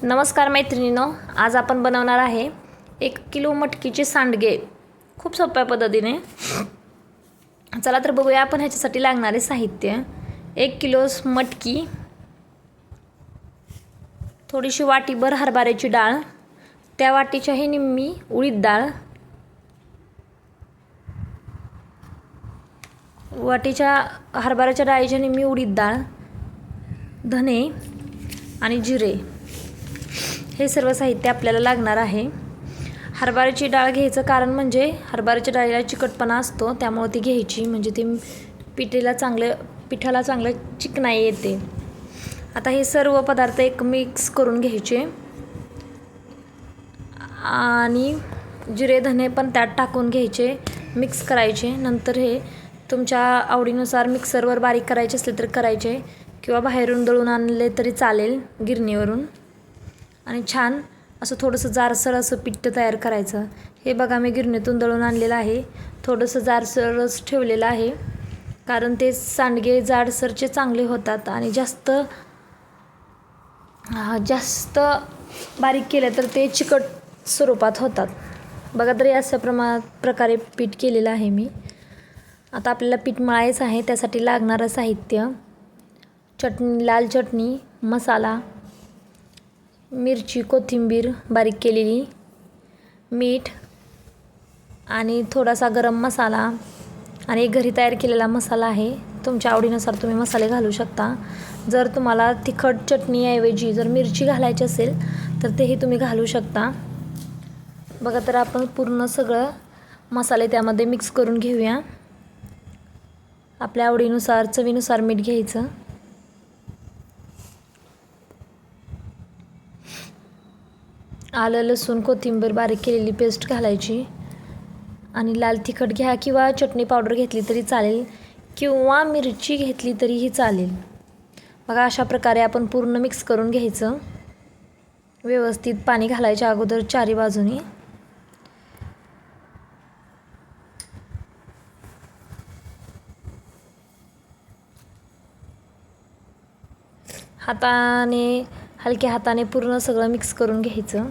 नमस्कार मैत्रिणींनो, आज आपण बनवणार आहे 1 किलो मटकीचे सांडगे खूप सोप्या पद्धतीने। चला तर बघूया आपण ह्याच्यासाठी लागणारे साहित्य। 1 किलो मटकी, थोडीशी वाटीभर हरभऱ्याची डाळ, त्या वाटीच्याही निम्मी उडीद डाळ, वाटीच्या हरभऱ्याच्या डाळीच्या निम्मी उडीद डाळ, धने आणि जिरे हे सर्व साहित्य आपल्याला लागणार आहे। हरभऱ्याची डाळ घ्यायचं कारण म्हणजे हरभऱ्याच्या डाळीला चिकटपणा असतो, त्यामुळे ती घ्यायची म्हणजे ती पिठाला चांगलं चिकनाई येते। आता हे सर्व पदार्थ एक मिक्स करून घ्यायचे आणि जिरे धने पण त्यात टाकून घ्यायचे, मिक्स करायचे। नंतर हे तुमच्या आवडीनुसार मिक्सरवर बारीक करायचे असले तर करायचे किंवा बाहेरून दळून आणले तरी चालेल गिरणीवरून। आणि छान असं थोडंसं जाडसर असं पीठ तयार करायचं। हे बघा मी गिरणीतून दळून आणलेलं आहे, थोडंसं जाडसरच ठेवलेलं आहे कारण ते सांडगे जाडसरचे चांगले होतात आणि जास्त बारीक केले तर ते चिकट स्वरूपात होतात। बघा तरी अशा प्रकारे पीठ केलेलं आहे मी। आता आपल्याला पीठ मळायचं आहे, त्यासाठी लागणारं साहित्य चटणी, लाल चटणी, मसाला, मिरची, कोथिंबीर बारीक केलेली, मीठ आणि थोडासा गरम मसाला आणि एक घरी तयार केलेला मसाला आहे। तुमच्या आवडीनुसार तुम्ही मसाले घालू शकता। जर तुम्हाला तिखट चटणीऐवजी जर मिरची घालायची असेल तर तेही तुम्ही घालू शकता। बघा तर आपण पूर्ण सगळं मसाले त्यामध्ये मिक्स करून घेऊया। आपल्या आवडीनुसार चवीनुसार मीठ घ्यायचं। आलं लसूण कोथिंबीर बारीक केलेली पेस्ट घालायची आणि लाल तिखट घ्या किंवा चटणी पावडर घेतली तरी चालेल किंवा मिरची घेतली तरीही चालेल। बघा अशा प्रकारे आपण पूर्ण मिक्स करून घ्यायचं। व्यवस्थित पाणी घालायच्या अगोदर चारी बाजूनी। हलक्या हाताने पूर्ण सगळं मिक्स करून घ्यायचं।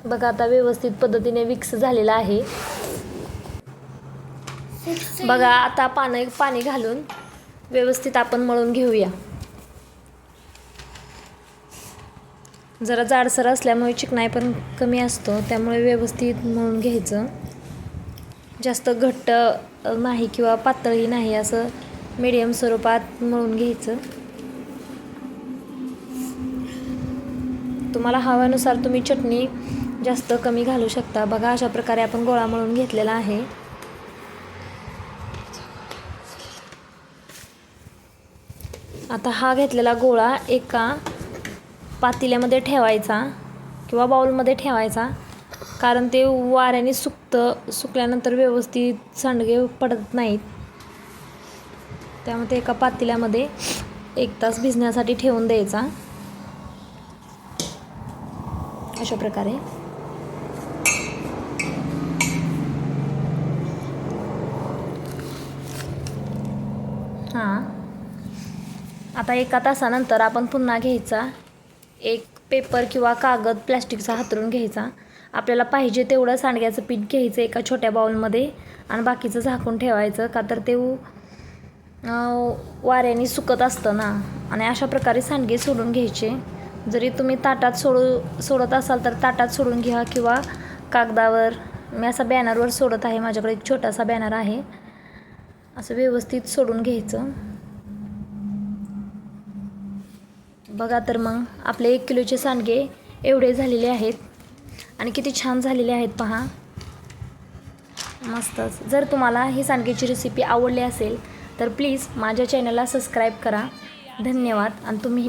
बघा आता व्यवस्थित पद्धतीने मिक्स झालेलं आहे। बघा आता पाणी घालून व्यवस्थित आपण मळून घेऊया। जरा जाडसर असल्यामुळे चिकनाई पण कमी असतो, त्यामुळे व्यवस्थित मळून घ्यायचं। जास्त घट्ट नाही किंवा पातळही नाही, असं मीडियम स्वरूपात मळून घ्यायचं। तुम्हाला हव्यानुसार तुम्ही चटणी जास्त कमी घालू शकता। बघा अशा प्रकारे आपण गोळा मळून घेतलेला आहे। आता हा घेतलेला गोळा एका पातेल्यामध्ये ठेवायचा किंवा बाउलमध्ये ठेवायचा, कारण ते वाऱ्याने सुकल्यानंतर व्यवस्थित सांडगे पडत नाहीत। त्यामुळे एका पातेल्यामध्ये 1 तास भिजण्यासाठी ठेवून द्यायचा अशा प्रकारे। आता 1 तासानंतर आपण पुन्हा घ्यायचा एक पेपर किंवा कागद प्लास्टिकचा हातरून घ्यायचा। आपल्याला पाहिजे तेवढं सांडग्याचं पीठ घ्यायचं एका छोट्या बाउलमध्ये आणि बाकीचं झाकून ठेवायचं, का तर ते वाऱ्याने सुकत असतं ना। आणि अशा प्रकारे सांडगे सोडून घ्यायचे। जरी तुम्ही ताटात सोडत असाल तर ताटात सोडून घ्या किंवा कागदावर। मी असा बॅनरवर सोडत आहे, माझ्याकडे एक छोटासा बॅनर आहे। असं व्यवस्थित सोडून घ्यायचं। बघा तर मग आपले 1 किलोचे सांडगे एवढे झालेले आहेत आणि किती छान झालेले आहेत पहा, मस्तच। जर तुम्हाला ही सांडग्याची रेसिपी आवडली असेल तर प्लीज माझ्या चॅनलला सबस्क्राईब करा। धन्यवाद। आणि तुम्ही